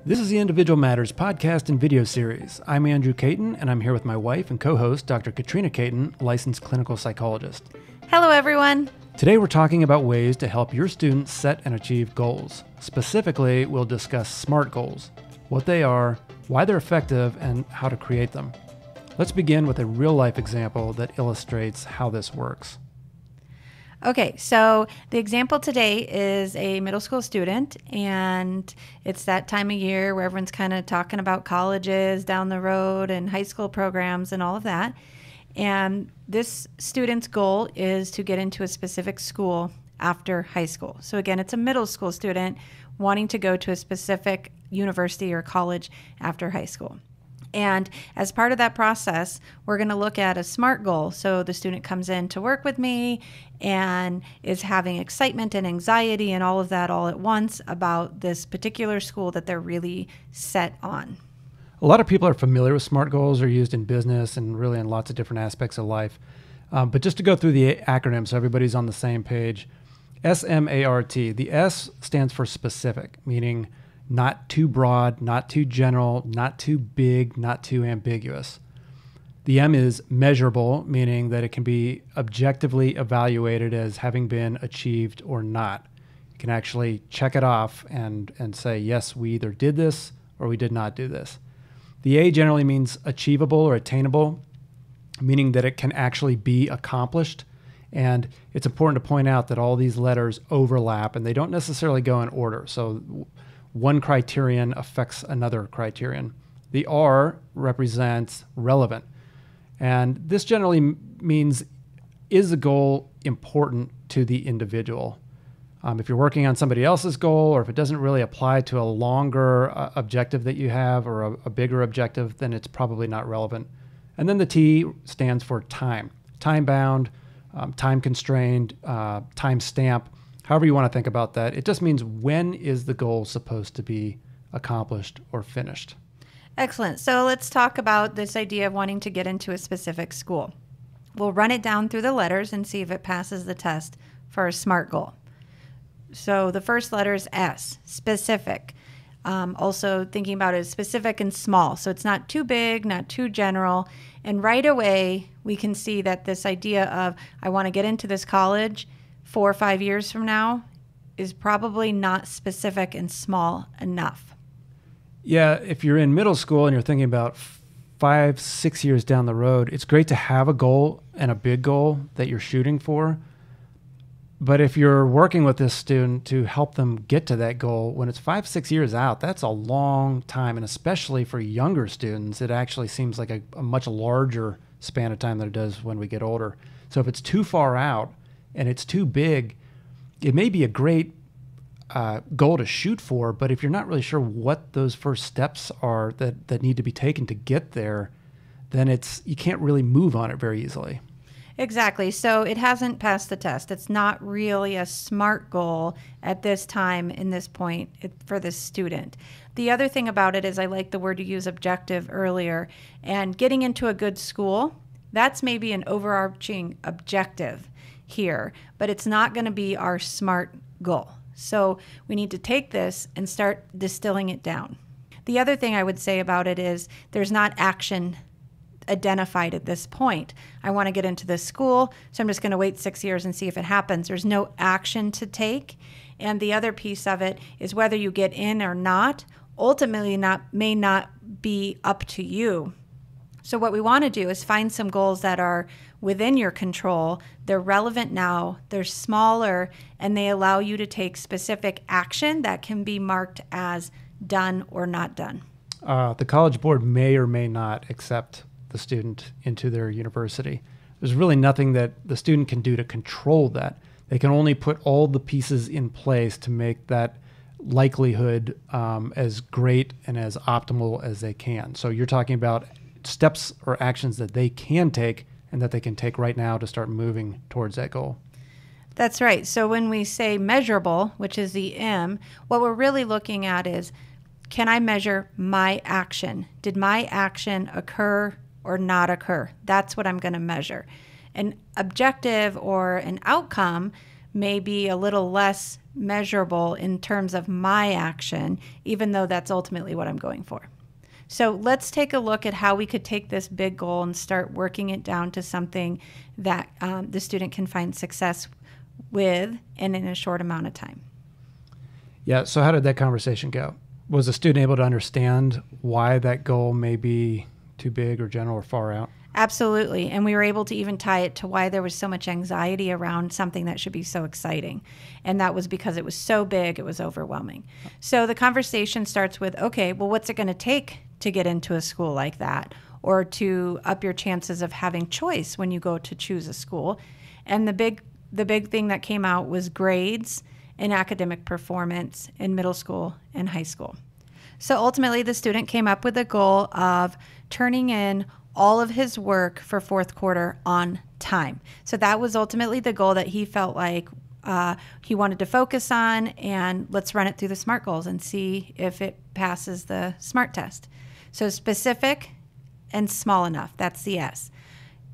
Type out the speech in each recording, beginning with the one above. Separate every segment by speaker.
Speaker 1: This is the Individual Matters podcast and video series. I'm Andrew Caton, and I'm here with my wife and co-host, Dr. Katrina Caton, licensed clinical psychologist.
Speaker 2: Hello, everyone.
Speaker 1: Today, we're talking about ways to help your students set and achieve goals. Specifically, we'll discuss SMART goals, what they are, why they're effective, and how to create them. Let's begin with a real-life example that illustrates how this works.
Speaker 2: Okay, so the example today is a middle school student, and it's that time of year where everyone's kind of talking about colleges down the road and high school programs and all of that. And this student's goal is to get into a specific school after high school. So again, it's a middle school student wanting to go to a specific university or college after high school. And as part of that process, we're going to look at a SMART goal. So the student comes in to work with me and is having excitement and anxiety and all of that all at once about this particular school that they're really set on.
Speaker 1: A lot of people are familiar with SMART goals. They're used in business and really in lots of different aspects of life. But just to go through the acronym so everybody's on the same page, SMART, the S stands for specific, meaning not too broad, not too general, not too big, not too ambiguous. The M is measurable, meaning that it can be objectively evaluated as having been achieved or not. You can actually check it off and say, yes, we either did this or we did not do this. The A generally means achievable or attainable, meaning that it can actually be accomplished. And it's important to point out that all these letters overlap and they don't necessarily go in order. So one criterion affects another criterion. The R represents relevant. And this generally means, is the goal important to the individual? If you're working on somebody else's goal, or if it doesn't really apply to a longer objective that you have or a bigger objective, then it's probably not relevant. And then the T stands for time. Time-bound, time-constrained, time-stamp. However you want to think about that, it just means when is the goal supposed to be accomplished or finished.
Speaker 2: Excellent. So let's talk about this idea of wanting to get into a specific school. We'll run it down through the letters and see if it passes the test for a SMART goal. So the first letter is S, specific. Also thinking about it as specific and small. So it's not too big, not too general. And right away, we can see that this idea of I want to get into this college 4 or 5 years from now is probably not specific and small enough.
Speaker 1: Yeah, if you're in middle school and you're thinking about 5, 6 years down the road, it's great to have a goal and a big goal that you're shooting for. But if you're working with this student to help them get to that goal, when it's 5, 6 years out, that's a long time. And especially for younger students, it actually seems like a much larger span of time than it does when we get older. So if it's too far out, and it's too big, it may be a great goal to shoot for, but if you're not really sure what those first steps are that need to be taken to get there, then you can't really move on it very easily.
Speaker 2: Exactly. So it hasn't passed the test. It's not really a SMART goal at this time, in this point, for this student. The other thing about it is I like the word you used, objective, earlier. And getting into a good school, that's maybe an overarching objective here, but it's not going to be our SMART goal. So we need to take this and start distilling it down. The other thing I would say about it is there's not action identified at this point. I want to get into this school, so I'm just going to wait 6 years and see if it happens. There's no action to take. And the other piece of it is whether you get in or not, ultimately may not be up to you. So what we want to do is find some goals that are within your control. They're relevant now, they're smaller, and they allow you to take specific action that can be marked as done or not done.
Speaker 1: The College Board may or may not accept the student into their university. There's really nothing that the student can do to control that. They can only put all the pieces in place to make that likelihood as great and as optimal as they can. So you're talking about steps or actions that they can take and that they can take right now to start moving towards that goal.
Speaker 2: That's right. So when we say measurable, which is the M, what we're really looking at is, can I measure my action? Did my action occur or not occur? That's what I'm going to measure. An objective or an outcome may be a little less measurable in terms of my action, even though that's ultimately what I'm going for. So let's take a look at how we could take this big goal and start working it down to something that the student can find success with and in a short amount of time.
Speaker 1: Yeah, so how did that conversation go? Was the student able to understand why that goal may be too big or general or far out?
Speaker 2: Absolutely. And we were able to even tie it to why there was so much anxiety around something that should be so exciting. And that was because it was so big, it was overwhelming. So the conversation starts with, okay, well, what's it going to take to get into a school like that, or to up your chances of having choice when you go to choose a school? And the big thing that came out was grades and academic performance in middle school and high school. So ultimately, the student came up with a goal of turning in all of his work for fourth quarter on time. So that was ultimately the goal that he felt like he wanted to focus on, and let's run it through the SMART goals and see if it passes the SMART test. So specific and small enough, that's the S.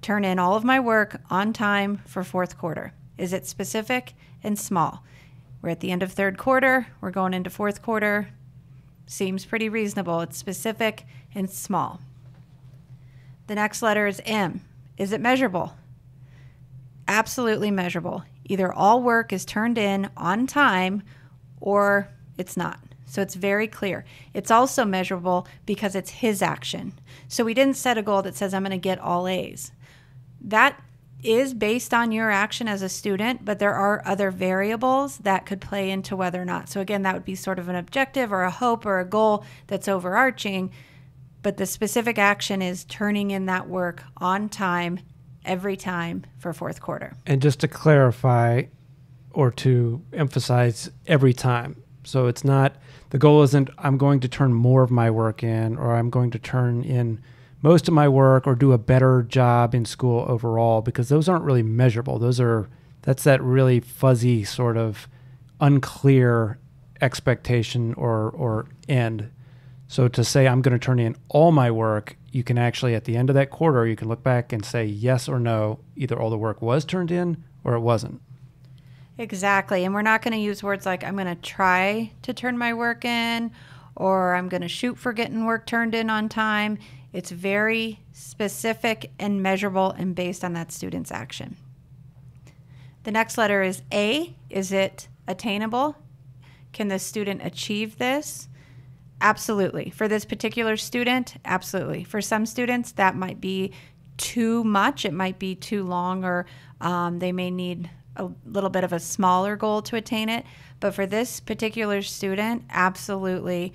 Speaker 2: Turn in all of my work on time for fourth quarter. Is it specific and small? We're at the end of third quarter, we're going into fourth quarter. Seems pretty reasonable. It's specific and small. The next letter is M. Is it measurable? Absolutely measurable. Either all work is turned in on time or it's not. So it's very clear. It's also measurable because it's his action. So we didn't set a goal that says I'm going to get all A's. That is based on your action as a student, but there are other variables that could play into whether or not. So again, that would be sort of an objective or a hope or a goal that's overarching, but the specific action is turning in that work on time every time for fourth quarter.
Speaker 1: And just to clarify or to emphasize, every time. So it's not, the goal isn't I'm going to turn more of my work in, or I'm going to turn in most of my work or do a better job in school overall, because those aren't really measurable. That's that really fuzzy sort of unclear expectation or end. So to say I'm going to turn in all my work, you can actually at the end of that quarter, you can look back and say yes or no, either all the work was turned in or it wasn't.
Speaker 2: Exactly. And we're not going to use words like I'm going to try to turn my work in, or I'm going to shoot for getting work turned in on time. It's very specific and measurable and based on that student's action. The next letter is A. Is it attainable? Can the student achieve this? Absolutely. For this particular student, absolutely. For some students, that might be too much. It might be too long, or they may need a little bit of a smaller goal to attain it. But for this particular student, absolutely,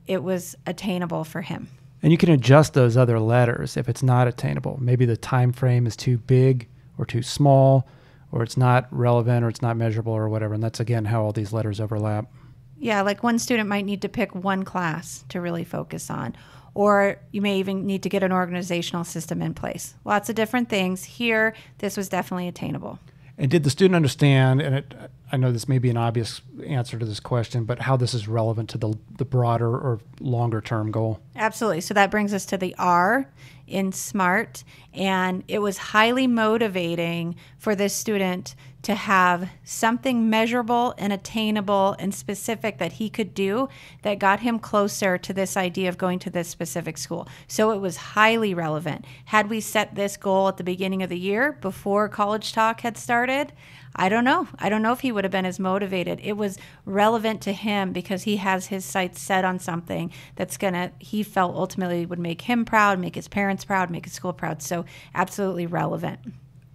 Speaker 2: it was attainable for him.
Speaker 1: And you can adjust those other letters if it's not attainable. Maybe the time frame is too big or too small, or it's not relevant or it's not measurable or whatever. And that's, again, how all these letters overlap.
Speaker 2: Yeah, like one student might need to pick one class to really focus on, or you may even need to get an organizational system in place. Lots of different things. Here, this was definitely attainable.
Speaker 1: And did the student understand, and I know this may be an obvious answer to this question, but how this is relevant to the broader or longer term goal?
Speaker 2: Absolutely. So that brings us to the R in SMART. And it was highly motivating for this student to have something measurable and attainable and specific that he could do that got him closer to this idea of going to this specific school. So it was highly relevant. Had we set this goal at the beginning of the year before College Talk had started, I don't know. I don't know if he would have been as motivated. It was relevant to him because he has his sights set on something that's he felt ultimately would make him proud, make his parents proud, make his school proud. So absolutely relevant.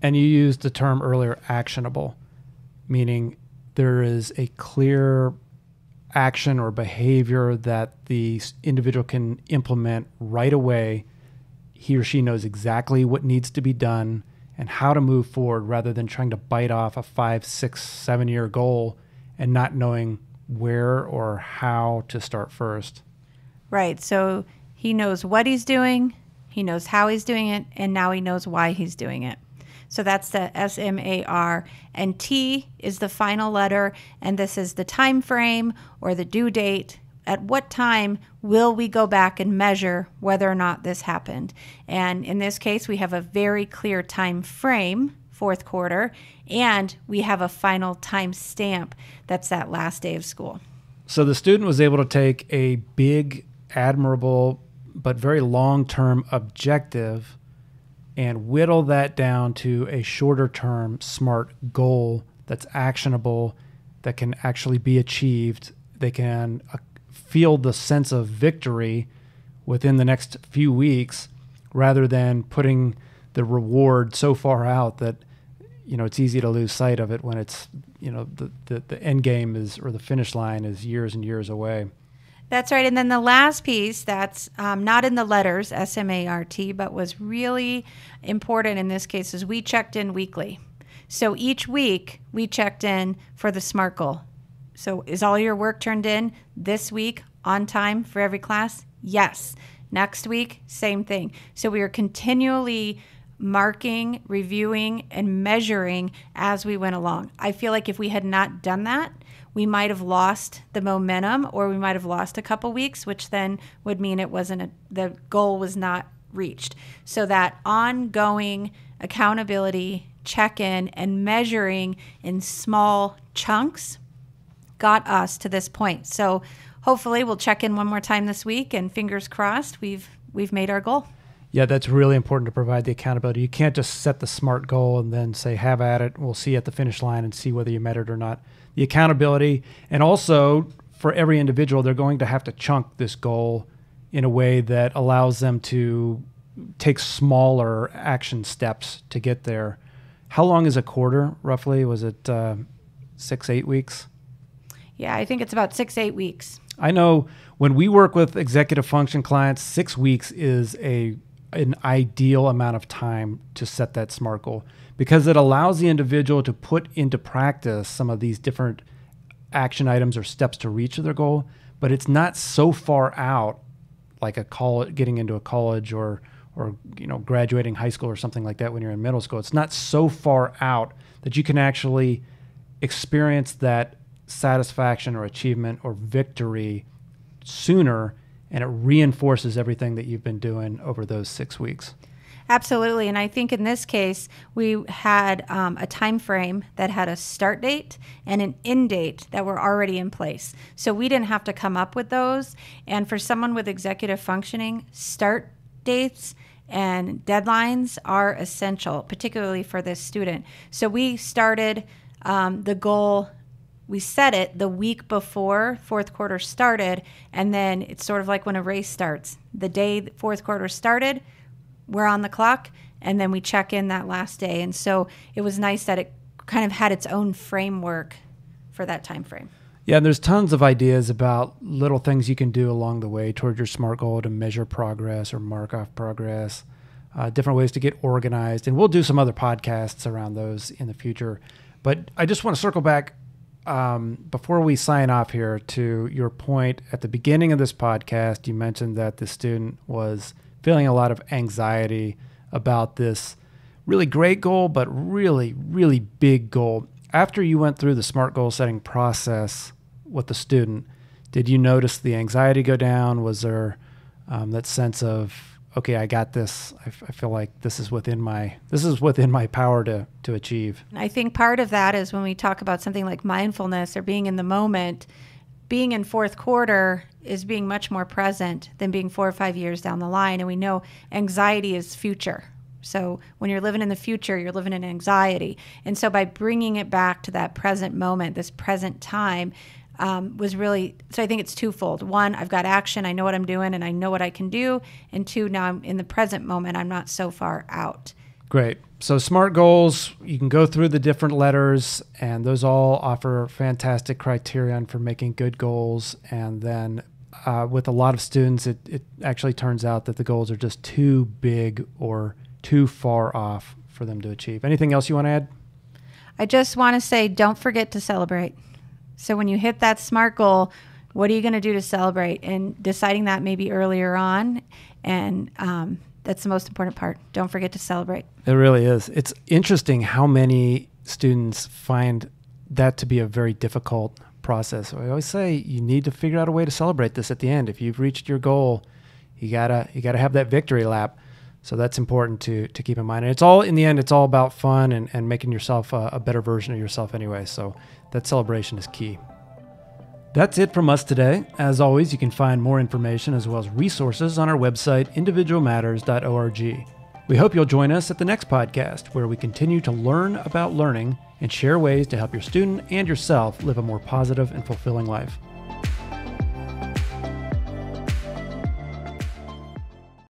Speaker 1: And you used the term earlier, actionable, meaning there is a clear action or behavior that the individual can implement right away. He or she knows exactly what needs to be done and how to move forward, rather than trying to bite off a 5, 6, 7 year goal and not knowing where or how to start first.
Speaker 2: Right. So he knows what he's doing, he knows how he's doing it, and now he knows why he's doing it. So that's the SMAR. And T is the final letter, and this is the time frame or the due date. At what time will we go back and measure whether or not this happened? And in this case, we have a very clear time frame fourth quarter, and we have a final time stamp that's that last day of school.
Speaker 1: So the student was able to take a big, admirable, but very long-term objective and whittle that down to a shorter-term SMART goal that's actionable, that can actually be achieved. They can feel the sense of victory within the next few weeks rather than putting the reward so far out that, it's easy to lose sight of it when it's, the end game is, or the finish line is years and years away.
Speaker 2: That's right. And then the last piece that's not in the letters, SMART, but was really important in this case is we checked in weekly. So each week we checked in for the SMART goal. So is all your work turned in this week on time for every class? Yes. Next week, same thing. So we are continually marking, reviewing, and measuring as we went along. I feel like if we had not done that, we might have lost the momentum, or we might have lost a couple weeks, which then would mean the goal was not reached. So that ongoing accountability, check-in, and measuring in small chunks got us to this point. So hopefully we'll check in one more time this week, and fingers crossed we've made our goal.
Speaker 1: Yeah, that's really important to provide the accountability. You can't just set the SMART goal and then say, have at it. We'll see you at the finish line and see whether you met it or not. The accountability, and also for every individual, they're going to have to chunk this goal in a way that allows them to take smaller action steps to get there. How long is a quarter, roughly? Was it 6-8 weeks?
Speaker 2: Yeah, I think it's about 6-8 weeks.
Speaker 1: I know when we work with executive function clients, 6 weeks is an ideal amount of time to set that SMART goal, because it allows the individual to put into practice some of these different action items or steps to reach their goal, but it's not so far out like getting into a college or graduating high school or something like that when you're in middle school. It's not so far out that you can actually experience that satisfaction or achievement or victory sooner, and it reinforces everything that you've been doing over those 6 weeks.
Speaker 2: Absolutely. And I think in this case, we had a time frame that had a start date and an end date that were already in place. So we didn't have to come up with those. And for someone with executive functioning, start dates and deadlines are essential, particularly for this student. So we started the goal. We set it the week before fourth quarter started, and then it's sort of like when a race starts. The day the fourth quarter started, we're on the clock, and then we check in that last day. And so it was nice that it kind of had its own framework for that time frame.
Speaker 1: Yeah, and there's tons of ideas about little things you can do along the way toward your SMART goal to measure progress or mark off progress, different ways to get organized. And we'll do some other podcasts around those in the future. But I just want to circle back before we sign off here to your point at the beginning of this podcast. You mentioned that the student was feeling a lot of anxiety about this really great goal, but really, really big goal. After you went through the SMART goal setting process with the student, did you notice the anxiety go down? Was there that sense of, okay, I got this. I feel like this is within my power to achieve.
Speaker 2: I think part of that is when we talk about something like mindfulness or being in the moment, being in fourth quarter is being much more present than being 4 or 5 years down the line. And we know anxiety is future. So when you're living in the future, you're living in anxiety. And so by bringing it back to that present moment, this present time, was really, so I think it's twofold. One, I've got action, I know what I'm doing, and I know what I can do. And two, now I'm in the present moment, I'm not so far out.
Speaker 1: Great. So SMART goals, you can go through the different letters, and those all offer fantastic criterion for making good goals. And then with a lot of students, it actually turns out that the goals are just too big or too far off for them to achieve. Anything else you want to add?
Speaker 2: I just want to say, don't forget to celebrate. So when you hit that SMART goal, what are you going to do to celebrate? And deciding that maybe earlier on, and that's the most important part. Don't forget to celebrate.
Speaker 1: It really is. It's interesting how many students find that to be a very difficult process. I always say you need to figure out a way to celebrate this at the end. If you've reached your goal, you gotta have that victory lap. So that's important to keep in mind. And it's all, in the end, it's all about fun and making yourself a better version of yourself anyway. So that celebration is key. That's it from us today. As always, you can find more information as well as resources on our website, individualmatters.org. We hope you'll join us at the next podcast, where we continue to learn about learning and share ways to help your student and yourself live a more positive and fulfilling life.